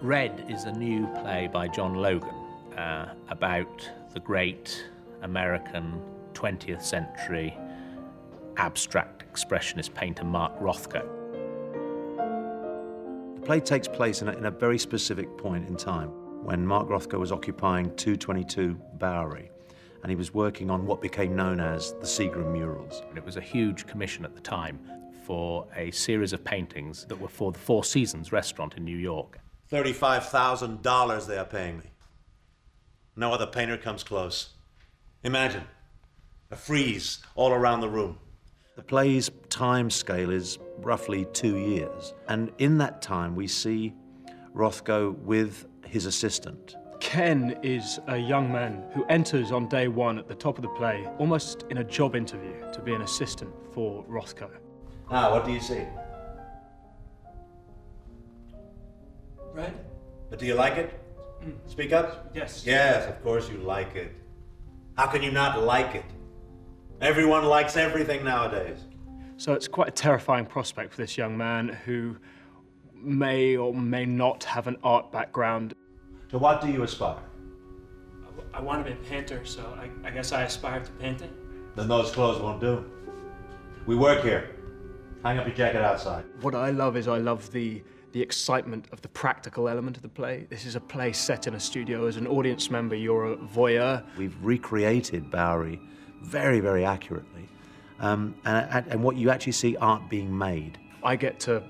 Red is a new play by John Logan about the great American 20th century abstract expressionist painter Mark Rothko. The play takes place in a very specific point in time when Mark Rothko was occupying 222 Bowery, and he was working on what became known as the Seagram murals. It was a huge commission at the time for a series of paintings that were for the Four Seasons restaurant in New York. $35,000 they are paying me. No other painter comes close. Imagine a frieze all around the room. The play's time scale is roughly 2 years, and in that time we see Rothko with his assistant. Ken is a young man who enters on day one at the top of the play, almost in a job interview to be an assistant for Rothko. Now, what do you see? Red? But do you like it? Speak up? Yes. Yes, of course you like it. How can you not like it? Everyone likes everything nowadays. So it's quite a terrifying prospect for this young man who may or may not have an art background. To what do you aspire? I want to be a painter, so I guess I aspire to painting. Then those clothes won't do. We work here. Hang up your jacket outside. What I love is I love the excitement of the practical element of the play. This is a play set in a studio. As an audience member, you're a voyeur. We've recreated Bowery very, very accurately. And what you actually see art being made. I get to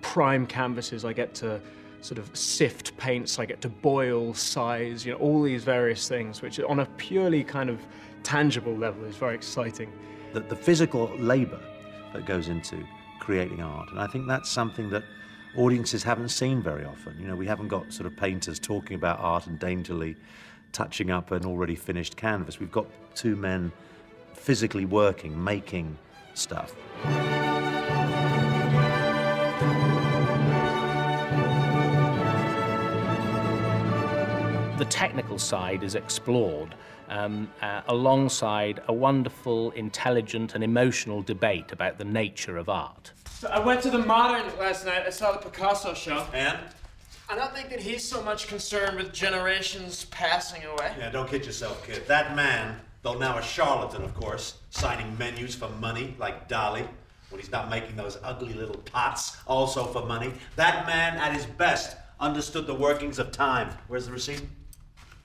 prime canvases, I get to sort of sift paints, I get to boil, size, you know, all these various things, which on a purely kind of tangible level is very exciting. The physical labor that goes into creating art, and I think that's something that audiences haven't seen very often. You know, we haven't got sort of painters talking about art and daintily touching up an already finished canvas. We've got two men physically working, making stuff. The technical side is explored alongside a wonderful, intelligent and emotional debate about the nature of art. So I went to the Modern last night. I saw the Picasso show. And? I don't think that he's so much concerned with generations passing away. Yeah, don't kid yourself, kid. That man, though now a charlatan, of course, signing menus for money like Dali, when he's not making those ugly little pots also for money. That man, at his best, understood the workings of time. Where's the receipt?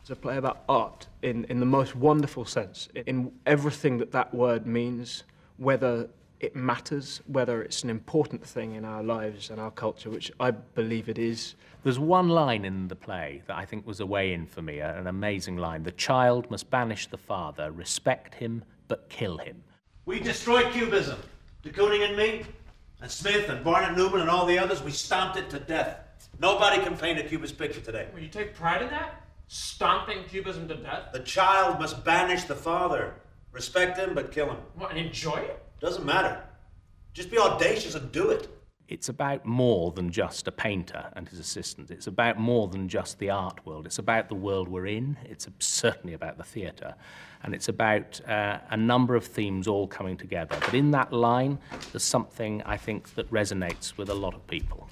It's a play about art in the most wonderful sense, in everything that word means, whether it matters, whether it's an important thing in our lives and our culture, which I believe it is. There's one line in the play that I think was a way in for me, an amazing line. The child must banish the father, respect him, but kill him. We destroyed Cubism. De Kooning and me, and Smith and Barnett Newman and all the others, we stomped it to death. Nobody can paint a Cubist picture today. Well, you take pride in that? Stomping Cubism to death? The child must banish the father. Respect him, but kill him. What, and enjoy it? Doesn't matter. Just be audacious and do it. It's about more than just a painter and his assistant. It's about more than just the art world. It's about the world we're in. It's certainly about the theatre. And it's about a number of themes all coming together. But in that line, there's something, I think, that resonates with a lot of people.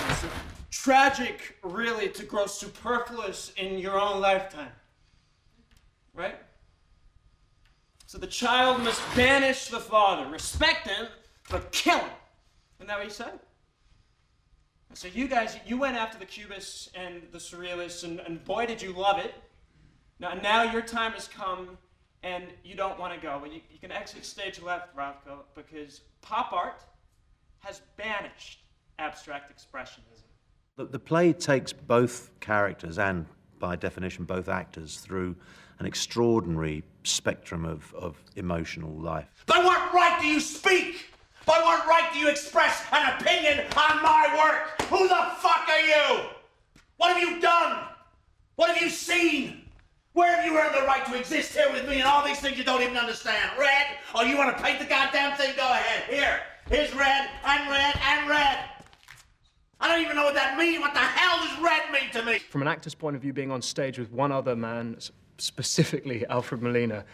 It's tragic, really, to grow superfluous in your own lifetime. Right? So the child must banish the father, respect him, but kill him. Isn't that what you said? So you guys, you went after the Cubists and the Surrealists, and boy, did you love it. Now your time has come, and you don't want to go. Well, you can exit stage left, Rothko, because pop art has banished abstract expressionism. The play takes both characters and, by definition, both actors through an extraordinary spectrum of emotional life. By what right do you speak? By what right do you express an opinion on my work? Who the fuck are you? What have you done? What have you seen? Where have you earned the right to exist here with me and all these things you don't even understand? Red? Oh, you want to paint the goddamn thing? Go ahead. Here's red, and red, and red. I don't even know what that means. What the hell does red mean to me? From an actor's point of view, being on stage with one other man, specifically Alfred Molina,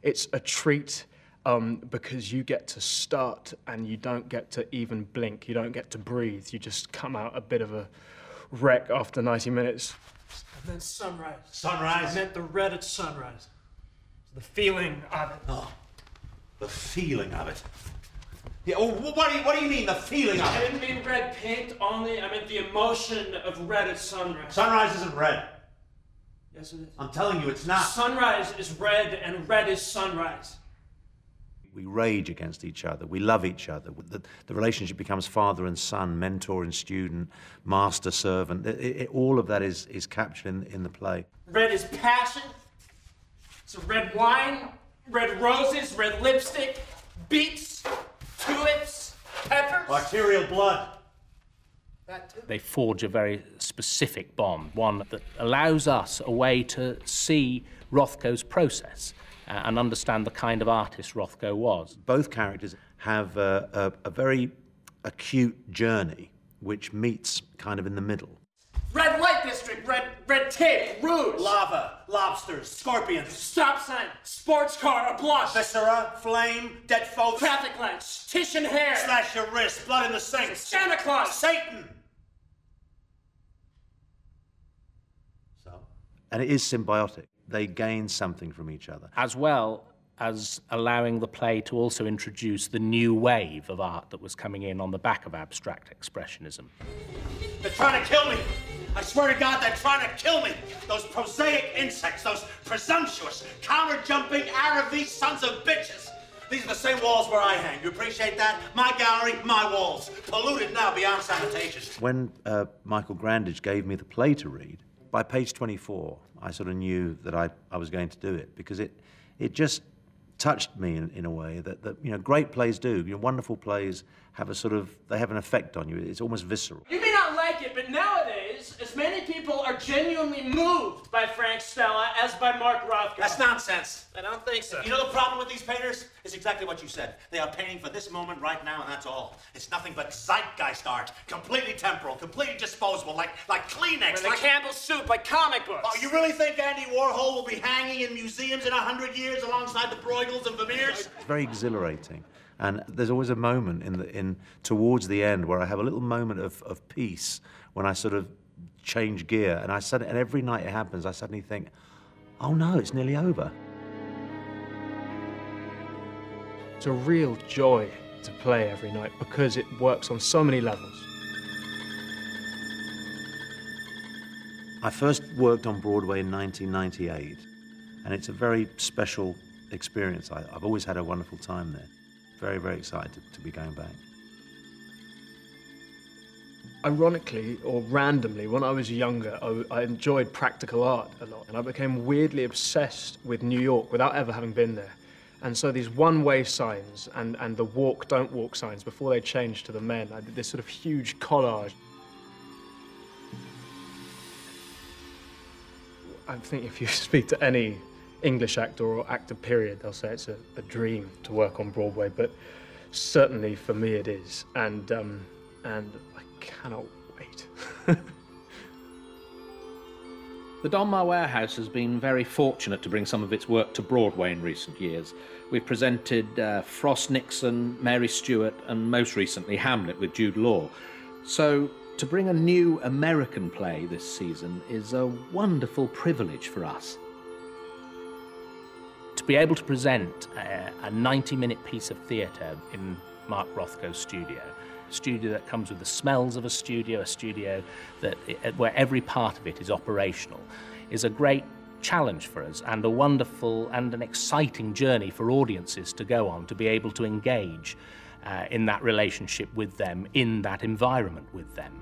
it's a treat because you get to start and you don't get to even blink. You don't get to breathe. You just come out a bit of a wreck after 90 minutes. And then sunrise. Sunrise? I meant the red at sunrise. The feeling of it. Oh, the feeling of it. Yeah, well, what do you mean, the feeling of I it? didn't mean red paint only, I meant the emotion of red at sunrise. Sunrise isn't red. Yes, it is. I'm telling you, it's not. Sunrise is red, and red is sunrise. We rage against each other. We love each other. The relationship becomes father and son, mentor and student, master servant. All of that is captured in the play. Red is passion. So red wine, red roses, red lipstick, beets, tulips, peppers. Arterial blood. That too. They forge a very specific bond, one that allows us a way to see Rothko's process and understand the kind of artist Rothko was. Both characters have a very acute journey which meets kind of in the middle. Red light district, red tape, rouge. Lava, lobsters, scorpions. Stop sign, sports car, a blush. Viscera, flame, dead folks. Traffic lights, Titian hair. Slash your wrist, blood in the sink. Santa Claus. Satan. So? And it is symbiotic. They gain something from each other. As well as allowing the play to also introduce the new wave of art that was coming in on the back of abstract expressionism. They're trying to kill me. I swear to God, they're trying to kill me. Those prosaic insects, those presumptuous, counter-jumping, Arabi sons of bitches. These are the same walls where I hang. You appreciate that? My gallery, my walls. Polluted now beyond sanitation. When Michael Grandage gave me the play to read, by page 24, I sort of knew that I was going to do it, because it just touched me in a way that you know, great plays do. You know, wonderful plays have they have an effect on you. It's almost visceral. You may not like it, but nowadays, as many people are genuinely moved by Frank Stella as by Mark Rothko. That's nonsense. I don't think so. You know the problem with these painters? It's exactly what you said. They are painting for this moment right now, and that's all. It's nothing but zeitgeist art. Completely temporal, completely disposable, like Kleenex. Like the Campbell soup, like comic books. Oh, you really think Andy Warhol will be hanging in museums in 100 years alongside the Bruegels and Vermeers? It's very exhilarating. And there's always a moment towards the end where I have a little moment of peace when I sort of change gear, and and every night it happens, I suddenly think, oh no, it's nearly over. It's a real joy to play every night because it works on so many levels. I first worked on Broadway in 1998, and it's a very special experience. I've always had a wonderful time there. Very, very excited to be going back. Ironically, or randomly, when I was younger, I enjoyed practical art a lot, and I became weirdly obsessed with New York without ever having been there. And so these one-way signs and the walk, don't walk signs, before they changed to the men, I did this sort of huge collage. I think if you speak to any English actor or actor period, they'll say it's a dream to work on Broadway, but certainly for me it is, and I cannot wait. The Donmar Warehouse has been very fortunate to bring some of its work to Broadway in recent years. We've presented Frost Nixon, Mary Stuart, and most recently Hamlet with Jude Law. So to bring a new American play this season is a wonderful privilege for us. To be able to present a 90-minute piece of theatre in Mark Rothko's studio, a studio that comes with the smells of a studio where every part of it is operational, is a great challenge for us, and a wonderful and an exciting journey for audiences to go on, to be able to engage in that relationship with them, in that environment with them.